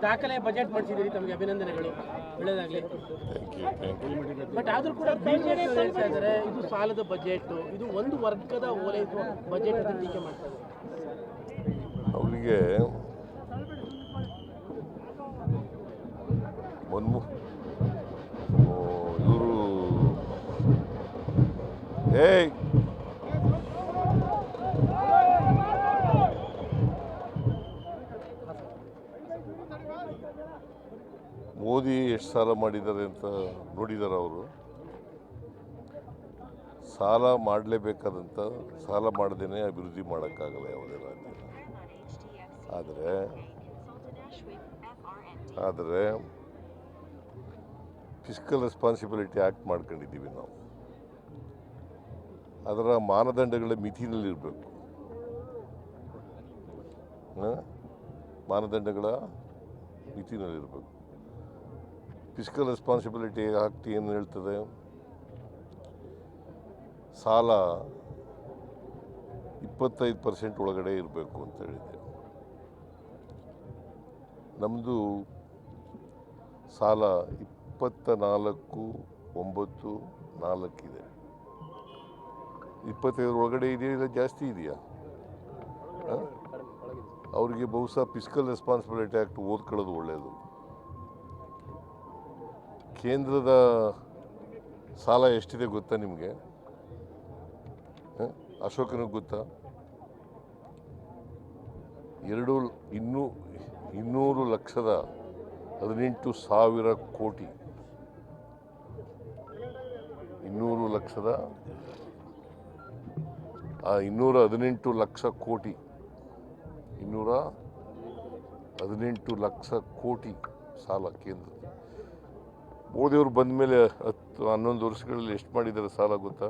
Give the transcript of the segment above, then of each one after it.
ದಾಖಲೆ ಬಜೆಟ್ ಮಾಡಿಸಿದಿರಿ, ತಮಗೆ ಅಭಿನಂದನೆಗಳು, ಒಳ್ಳೆಯದಾಗಲಿ. ಬಟ್ ಆದರೂ ಕೂಡ ಬಿಜೆಪಿ ಹೇಳ್ತಾ ಇದ್ದಾರೆ ಇದು ಸಾಲದ ಬಜೆಟ್, ಇದು ಒಂದು ವರ್ಗದ ಓಲೈಸುವ ಬಜೆಟ್ ಅಂತ ಟೀಕೆ ಮಾಡ್ತಾ ಇದ್ದಾರೆ. ಅವರಿಗೆ ಇವರು ಮೋದಿ ಎಷ್ಟು ಸಾಲ ಮಾಡಿದ್ದಾರೆ ಅಂತ ನೋಡಿದ್ದಾರೆ ಅವರು. ಸಾಲ ಮಾಡಲೇಬೇಕಾದಂಥ ಸಾಲ ಮಾಡದೇನೆ ಅಭಿವೃದ್ಧಿ ಮಾಡೋಕ್ಕಾಗಲ್ಲ ಯಾವುದೇ ರಾಜ್ಯ. ಆದರೆ ಫಿಸ್ಕಲ್ ರೆಸ್ಪಾನ್ಸಿಬಿಲಿಟಿ ಆ್ಯಕ್ಟ್ ಮಾಡ್ಕೊಂಡಿದ್ದೀವಿ ನಾವು. ಅದರ ಮಾನದಂಡಗಳ ಮಿತಿನಲ್ಲಿರಬೇಕು. ಮಾನದಂಡಗಳ ಮಿತಿನಲ್ಲಿರಬೇಕು. ಫಿಸ್ಕಲ್ ರೆಸ್ಪಾನ್ಸಿಬಿಲಿಟಿ ಆ್ಯಕ್ಟ್ ಏನು ಹೇಳ್ತದೆ, ಸಾಲ 25% ಒಳಗಡೆ ಇರಬೇಕು ಅಂತ ಹೇಳಿದೆ. ನಮ್ಮದು ಸಾಲ 24.94 ಇದೆ. 25 ಒಳಗಡೆ ಇದೆಯಾ ಇಲ್ಲ ಜಾಸ್ತಿ ಇದೆಯಾ? ಅವರಿಗೆ ಬಹುಶಃ ಫಿಸ್ಕಲ್ ರೆಸ್ಪಾನ್ಸಿಬಿಲಿಟಿ ಆ್ಯಕ್ಟ್ ಓದ್ಕೊಳ್ಳೋದು ಒಳ್ಳೆಯದು. ಕೇಂದ್ರದ ಸಾಲ ಎಷ್ಟಿದೆ ಗೊತ್ತಾ ನಿಮಗೆ? ಅಶೋಕನಿಗೆ ಗೊತ್ತಾ? 200,18,000 ಕೋಟಿ. 218 ಲಕ್ಷ ಕೋಟಿ. 218 ಲಕ್ಷ ಕೋಟಿ ಸಾಲ ಕೇಂದ್ರ. ಮೋದಿಯವರು ಬಂದ ಮೇಲೆ 10-11 ವರ್ಷಗಳಲ್ಲಿ ಎಷ್ಟು ಮಾಡಿದ್ದಾರೆ ಸಾಲ ಗೊತ್ತಾ?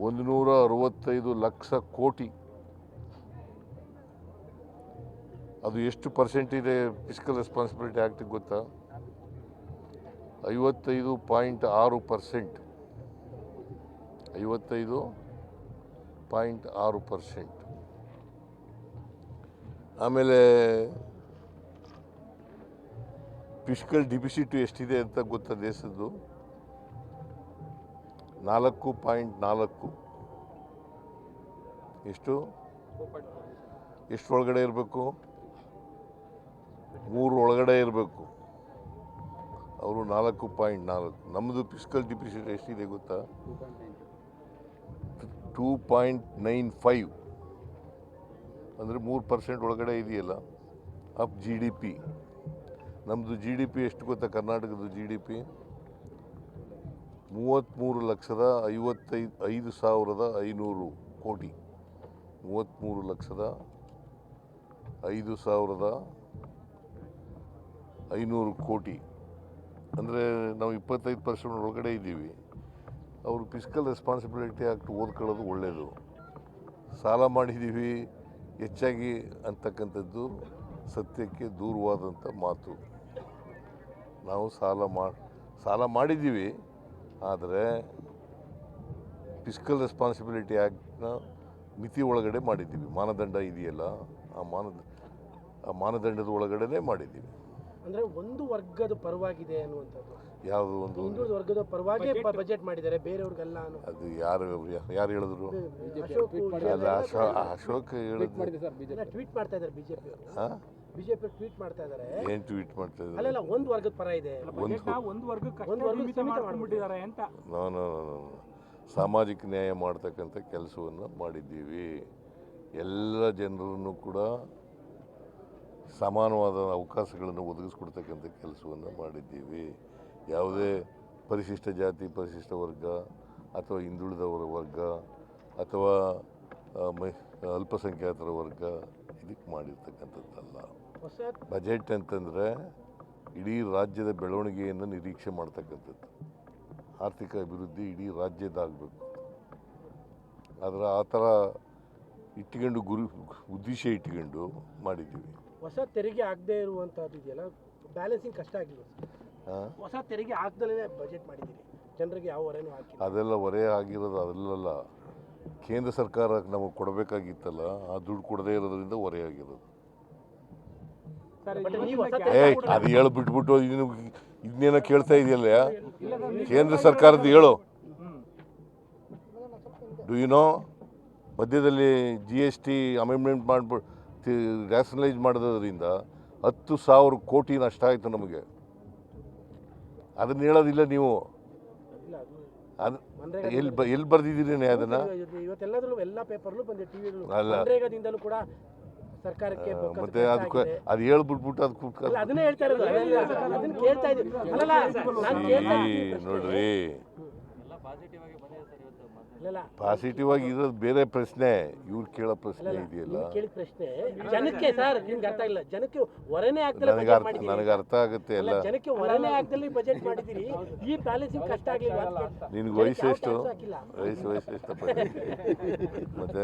165 ಲಕ್ಷ ಕೋಟಿ. ಅದು ಎಷ್ಟು ಪರ್ಸೆಂಟ್ ಇದೆ ಫಿಸ್ಕಲ್ ರೆಸ್ಪಾನ್ಸಿಬಿಲಿಟಿ ಆ್ಯಕ್ಟಿಗೆ ಗೊತ್ತಾ? 55.6%. 55.6%. ಆಮೇಲೆ ಫಿಸ್ಕಲ್ ಡಿಫಿಸಿಟ್ ಎಷ್ಟಿದೆ ಅಂತ ಗೊತ್ತಾ ದೇಶದ್ದು? 4.4. ಎಷ್ಟು ಒಳಗಡೆ ಇರಬೇಕು? 3 ಒಳಗಡೆ ಇರಬೇಕು. ಅವರು 4.4. ನಮ್ಮದು ಫಿಸ್ಕಲ್ ಡಿಫಿಸಿಟ್ ಎಷ್ಟಿದೆ ಗೊತ್ತಾ? 2.95. ಅಂದರೆ 3% ಒಳಗಡೆ ಇದೆಯಲ್ಲ ಆಫ್ GDP. ನಮ್ಮದು GDP ಎಷ್ಟು ಗೊತ್ತಾ? ಕರ್ನಾಟಕದ GDP 33,55,500 ಕೋಟಿ. 33,05,500 ಕೋಟಿ. ಅಂದರೆ ನಾವು 25% ಒಳಗಡೆ ಇದ್ದೀವಿ. ಅವರು ಫಿಸ್ಕಲ್ ರೆಸ್ಪಾನ್ಸಿಬಿಲಿಟಿ ಆ್ಯಕ್ಟ್ ಓದ್ಕೊಳ್ಳೋದು ಒಳ್ಳೆಯದು. ಸಾಲ ಮಾಡಿದ್ದೀವಿ ಹೆಚ್ಚಾಗಿ ಅಂತಕ್ಕಂಥದ್ದು ಸತ್ಯಕ್ಕೆ ದೂರವಾದಂಥ ಮಾತು. ನಾವು ಸಾಲ ಮಾಡಿದ್ದೀವಿ, ಆದರೆ ಫಿಸ್ಕಲ್ ರೆಸ್ಪಾನ್ಸಿಬಿಲಿಟಿ ಆ್ಯಕ್ಟ್ನ ಮಿತಿ ಒಳಗಡೆ ಮಾಡಿದ್ದೀವಿ. ಮಾನದಂಡ ಇದೆಯಲ್ಲ, ಆ ಮಾನದಂಡದ ಒಳಗಡೆ ಮಾಡಿದ್ದೀವಿ. ಅಂದರೆ ಒಂದು ವರ್ಗದ ಪರವಾಗಿದೆ ಅನ್ನುವಂಥದ್ದು. ಯಾವುದು ಒಂದು ಹಿಂದುಳಿದ ವರ್ಗದ ಪರವಾಗಿ ಬಜೆಟ್ ಮಾಡಿದ್ದಾರೆ, ಬೇರೆಯವ್ರಿಗೆಲ್ಲ. ಅದು ಯಾರು ಹೇಳಿದ್ರು? ಅಲ್ಲ, ಅಶೋಕ್ ಹೇಳಿದ್ರು. ಟ್ವೀಟ್ ಮಾಡ್ತಾ ಇದ್ದಾರೆ ಬಿಜೆಪಿ ಟ್ವೀಟ್ ಮಾಡ್ತಾ ಇದ್ದಾರೆ. ಏನು ಟ್ವೀಟ್ ಮಾಡ್ತಾ ಇದ್ದಾರೆ? ಅಲ್ಲ, ಒಂದು ವರ್ಗದ ಪರ ಇದೆ, ಒಂದು ವರ್ಗಕ್ಕೆ ಅಂತ. ನಾನು ಸಾಮಾಜಿಕ ನ್ಯಾಯ ಮಾಡ್ತಕ್ಕಂಥ ಕೆಲಸವನ್ನು ಮಾಡಿದ್ದೀವಿ. ಎಲ್ಲ ಜನರನ್ನು ಕೂಡ ಸಮಾನವಾದ ಅವಕಾಶಗಳನ್ನು ಒದಗಿಸ್ಕೊಡ್ತಕ್ಕಂಥ ಕೆಲಸವನ್ನು ಮಾಡಿದ್ದೀವಿ. ಯಾವುದೇ ಪರಿಶಿಷ್ಟ ಜಾತಿ, ಪರಿಶಿಷ್ಟ ವರ್ಗ ಅಥವಾ ಹಿಂದುಳಿದವರ ವರ್ಗ ಅಥವಾ ಅಲ್ಪಸಂಖ್ಯಾತರ ವರ್ಗ ಇದಕ್ಕೆ ಮಾಡಿರ್ತಕ್ಕಂಥದ್ದಲ್ಲ. ಬಜೆಟ್ ಅಂತಂದರೆ ಇಡೀ ರಾಜ್ಯದ ಬೆಳವಣಿಗೆಯನ್ನು ನಿರೀಕ್ಷೆ ಮಾಡ್ತಕ್ಕಂಥದ್ದು. ಆರ್ಥಿಕ ಅಭಿವೃದ್ಧಿ ಇಡೀ ರಾಜ್ಯದಾಗಬೇಕು. ಆದರೆ ಆ ಥರ ಇಟ್ಕೊಂಡು ಉದ್ದೇಶ ಇಟ್ಕೊಂಡು ಮಾಡಿದ್ದೀವಿ. ಹೊಸ ತೆರಿಗೆ ಆಗದೆ ಇರುವಂಥದ್ದು ಇದೆಯಲ್ಲ, ಬ್ಯಾಲೆನ್ಸಿಂಗ್ ಕಷ್ಟ ಆಗಿಲ್ಲ. ಹೊಸ ತೆರಿಗೆ ಹಾಕ್ದಲೇ ಬಜೆಟ್ ಮಾಡಿದ್ದೀರಿ, ಜನರಿಗೆ ಯಾವ ಹೊರೆನೂ ಹಾಕಿಲ್ಲ. ಅದೆಲ್ಲ ಹೊರೆ ಆಗಿರೋದು ಅದೆಲ್ಲ ಕೇಂದ್ರ ಸರ್ಕಾರ ನಮಗೆ ಕೊಡಬೇಕಾಗಿತ್ತಲ್ಲ, ಆ ದುಡ್ಡು ಕೊಡದೇ ಇರೋದ್ರಿಂದ ಹೊರೆ ಆಗಿರೋದು. ಬಟ್ ನೀವು ಹೊಸ ಅದು ಹೇಳು ಬಿಟ್ಬಿಟ್ಟು ಇನ್ನೇನೋ ಕೇಳ್ತಾ ಇದೆಯಲ್ಲ ಕೇಂದ್ರ ಸರ್ಕಾರದ್ದು ಹೇಳು. ಡು ಯು ನೋ ಮಧ್ಯದಲ್ಲಿ GST ಅಮೆಂಡ್ಮೆಂಟ್ ಮಾಡ್ಬಿಟ್ಟು ರ್ಯಾಷನಲೈಸ್ ಮಾಡೋದ್ರಿಂದ 10,000 ಕೋಟಿ ನಷ್ಟ ಆಯಿತು ನಮಗೆ. ಅದನ್ನ ಹೇಳೋದಿಲ್ಲ ನೀವು. ಅದು ಎಲ್ಲಿ ಬರ್ದಿದ್ದೀರಿ ಅದನ್ನು? ಇವತ್ತೆಲ್ಲದರಲ್ಲೂ ಎಲ್ಲ ಪೇಪರ್ಲು ಬಂದಿದೆ, ಟಿವಿಗಳು. ಅಲ್ಲ. ಮನ್ರೇಗಾದಿಂದಲೂ ಕೂಡ ಸರ್ಕಾರಕ್ಕೆ ಮತ್ತೆ ಅದಕ್ಕೆ ಅದು ಹೇಳ್ಬಿಟ್ಬಿಟ್ಟು ಅದು ಕೂತ್ಕೊಂಡು ಅದನ್ನೇ ಹೇಳ್ತಾ ಇರೋದು. ಅದನ್ನ ಕೇಳ್ತಾ ಇದ್ದೀವಿ. ಅಲ್ಲಲ್ಲ ನಾನು ಕೇಳ್ತಾ ನೋಡ್ರಿ, ಅಲ್ಲಲ್ಲ ಪಾಸಿಟಿವ್ ಆಗಿ ಇರೋದು ಬೇರೆ ಪ್ರಶ್ನೆ, ಇವ್ರು ಕೇಳೋ ಪ್ರಶ್ನೆ ಇದೆಯಲ್ಲ. ನೀವು ಕೇಳಿದ ಪ್ರಶ್ನೆ ಜನಕ್ಕೆ ಸರ್ ನಿಮ್ಗೆ ಅರ್ಥ ಇಲ್ಲ. ಜನಕ್ಕೆ ಹೊರನೇ ಆಗ್ದಲೇ ಬಜೆಟ್ ಮಾಡಿದ್ದೀರಿ. ನನಗೆ ಅರ್ಥ ಆಗುತ್ತೆ ಎಲ್ಲ. ಜನಕ್ಕೆ ಹೊರನೇ ಆಗ್ದಲ್ಲಿ ಬಜೆಟ್ ಮಾಡಿದ್ದೀರಿ. ಈ ಬ್ಯಾಲೆನ್ಸಿಂಗ್ ಕಷ್ಟ ಆಗಲಿಲ್ಲ. ನಿನ್ಗೆ ವಯಸ್ಸು ಎಷ್ಟು? ವಯಸ್ಸು ಎಷ್ಟಪ್ಪ? ಮತ್ತೆ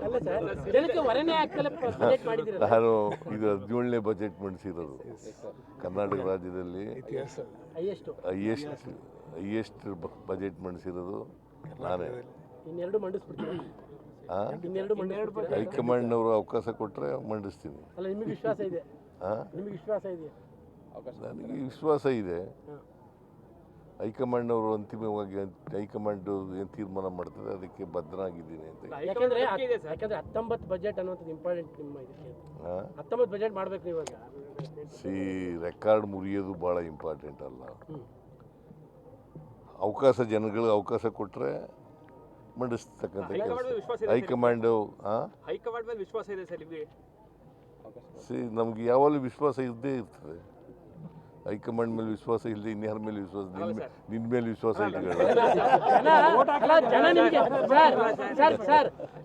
ಅಲ್ಲ ಸರ್, ಜನಕ್ಕೆ ಹೊರನೇ ಆಗ್ದಲೇ ಬಜೆಟ್ ಮಾಡಿದ್ದೀರಿ. ನಾನು ಇದು 17ನೇ ಬಜೆಟ್ ಮಂಡಿಸಿರೋದು ಕರ್ನಾಟಕ ರಾಜ್ಯದಲ್ಲಿ. ಹೈಯೆಸ್ಟ್ ಬಜೆಟ್ ಮಂಡಿಸಿರೋದು ನಾನೇ. ಇನ್ನೆರಡು ಮಂಡಿಸ್ಬಿಡ್ತೀನಿ. ಹೈಕಮಾಂಡ್ನವರು ಅವಕಾಶ ಕೊಟ್ಟರೆ ಮಂಡಿಸ್ತೀನಿ. ಅಲ್ಲ, ನಿಮಗೆ ವಿಶ್ವಾಸ ಇದೆ? ನಿಮಗೆ ವಿಶ್ವಾಸ ಇದೆ? ನನಗೆ ವಿಶ್ವಾಸ ಇದೆ. ಹೈಕಮಾಂಡ್ನವರು ಅಂತಿಮವಾಗಿ ಹೈಕಮಾಂಡ್ ಏನು ತೀರ್ಮಾನ ಮಾಡ್ತದೆ ಅದಕ್ಕೆ ಬದ್ಧನಾಗಿದ್ದೀನಿ ಅಂತ. ಯಾಕಂದ್ರೆ 19 ಬಜೆಟ್ ಅನ್ನೋದು ಇಂಪಾರ್ಟೆಂಟ್ ನಿಮ್ಮ ಇದಕ್ಕೆ. 19 ಬಜೆಟ್ ಮಾಡ್ಬೇಕು ಇವಾಗ. ರೆಕಾರ್ಡ್ ಮುರಿಯೋದು ಭಾಳ ಇಂಪಾರ್ಟೆಂಟ್ ಅಲ್ಲ. ಅವಕಾಶ ಜನಗಳಿಗೆ ಅವಕಾಶ ಕೊಟ್ಟರೆ ಮಂಡಿಸ್ತಕ್ಕಂಥ ಹೈಕಮಾಂಡು. ಹೈಕಮಾಂಡ್ ಮೇಲೆ ವಿಶ್ವಾಸ ಇದೆ ಸರ್ ನಿಮಗೆ? ನಮ್ಗೆ ಯಾವಾಗಲೂ ವಿಶ್ವಾಸ ಇದ್ದೇ ಇರ್ತದೆ. ಹೈಕಮಾಂಡ್ ಮೇಲೆ ವಿಶ್ವಾಸ ಇಲ್ಲದೆ ಇನ್ಯಾರ ಮೇಲೆ ವಿಶ್ವಾಸ? ನಿನ್ನ ಮೇಲೆ ವಿಶ್ವಾಸ ಇಟ್ಕೊಳ್ಳ.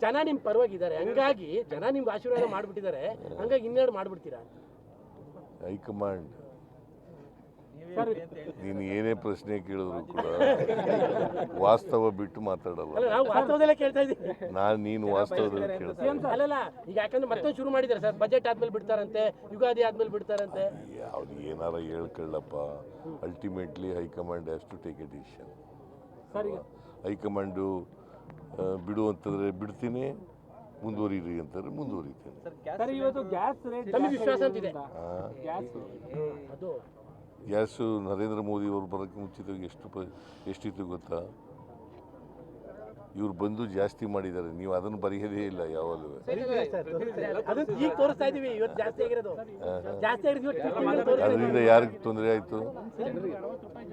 ಜನ ನಿಮ್ ಪರವಾಗಿದ್ದಾರೆ, ಹಂಗಾಗಿ ಜನ ನಿಮ್ಗೆ ಆಶೀರ್ವಾದ ಮಾಡ್ಬಿಟ್ಟಿದ್ದಾರೆ, ಹಂಗಾಗಿ ಇನ್ನೆರಡು ಮಾಡ್ಬಿಡ್ತೀರಾ? ಹೈಕಮಾಂಡ್ ನೀನು ಏನೇ ಪ್ರಶ್ನೆ ಕೇಳಿದ್ರು ಕೂಡ ವಾಸ್ತವ ಬಿಟ್ಟು ಮಾತಾಡಲ್ಲ. ನಾವು ವಾಸ್ತವದಲ್ಲೇ ಕೇಳ್ತಾ ಇದ್ದೀವಿ. ನೀನು ವಾಸ್ತವದಲ್ಲಿ ಕೇಳ್ತೀನಿ. ಅಲ್ಲಲ್ಲ, ಈಗ ಯಾಕಂದ್ರೆ ಮತ್ತೊಂದು ಶುರು ಮಾಡಿದ್ದಾರೆ ಸರ್, ಬಜೆಟ್ ಆದ್ಮೇಲೆ ಬಿಡ್ತಾರಂತೆ, ಯುಗಾದಿ ಆದ್ಮೇಲೆ ಬಿಡ್ತಾರಂತೆ. ಅವ್ರು ಏನಾರ ಹೇಳ್ಕೊಳ್ಳಪ್ಪ. Ultimately high command has to take a decision. High command ಬಿಡು ಅಂತಂದ್ರೆ ಬಿಡ್ತೀನಿ, ಮುಂದುವರಿರಿ ಅಂತಾರೆ ಮುಂದುವರಿತೀನಿ. ವಿಶ್ವಾಸ ಅಂತಿದೆ. ಗ್ಯಾಸು ನರೇಂದ್ರ ಮೋದಿ ಅವರು ಬರೋಕ್ಕೆ ಮುಂಚಿತವಾಗಿ ಎಷ್ಟಿತ್ತು ಗೊತ್ತಾ? ಇವ್ರು ಬಂದು ಜಾಸ್ತಿ ಮಾಡಿದ್ದಾರೆ, ನೀವು ಅದನ್ನು ಬರೆಯೋದೇ ಇಲ್ಲ ಯಾವಾಗಲೂ. ಈಗ ತೋರಿಸ್ತಾ ಇದೀವಿ, ಇವತ್ತು ಜಾಸ್ತಿ ಆಗಿರೋದು. ಅದರಿಂದ ಯಾರಿಗೆ ತೊಂದರೆ ಆಯಿತು?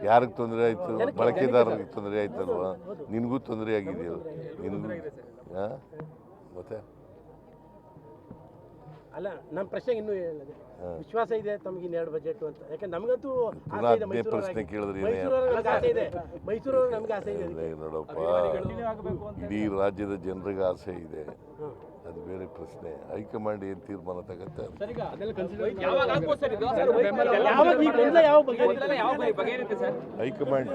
ಯಾರಿಗೆ ತೊಂದರೆ ಆಯಿತು? ಬಳಕೆದಾರರಿಗೆ ತೊಂದರೆ ಆಯ್ತಲ್ವಾ? ನಿನಗೂ ತೊಂದರೆ ಆಗಿದೆಯಲ್ಲ ನಿನಗೂ. ಮತ್ತೆ ಅಲ್ಲ, ನಮ್ಮ ಪ್ರಶ್ನೆ ಇನ್ನೂ ಹೇಳಿದೆ, ವಿಶ್ವಾಸ ಇದೆ ತಮಗೆ ಇನ್ನೆರಡು ಬಜೆಟ್ ಅಂತ. ಯಾಕಂದ್ರೆ ನಮಗಂತೂ ಪ್ರಶ್ನೆ ಕೇಳಿದ್ರೆ ಆಸೆ ಇದೆ, ಮೈಸೂರವ್ರಿಗೆ ನಮ್ಗೆ ಆಸೆ ಇದೆ. ನೋಡಪ್ಪ, ಇಡೀ ರಾಜ್ಯದ ಜನರಿಗೆ ಆಸೆ ಇದೆ, ಅದು ಬೇರೆ ಪ್ರಶ್ನೆ. ಹೈಕಮಾಂಡ್ ಏನು ತೀರ್ಮಾನ ತಗತ್ತೆ ಹೈಕಮಾಂಡ್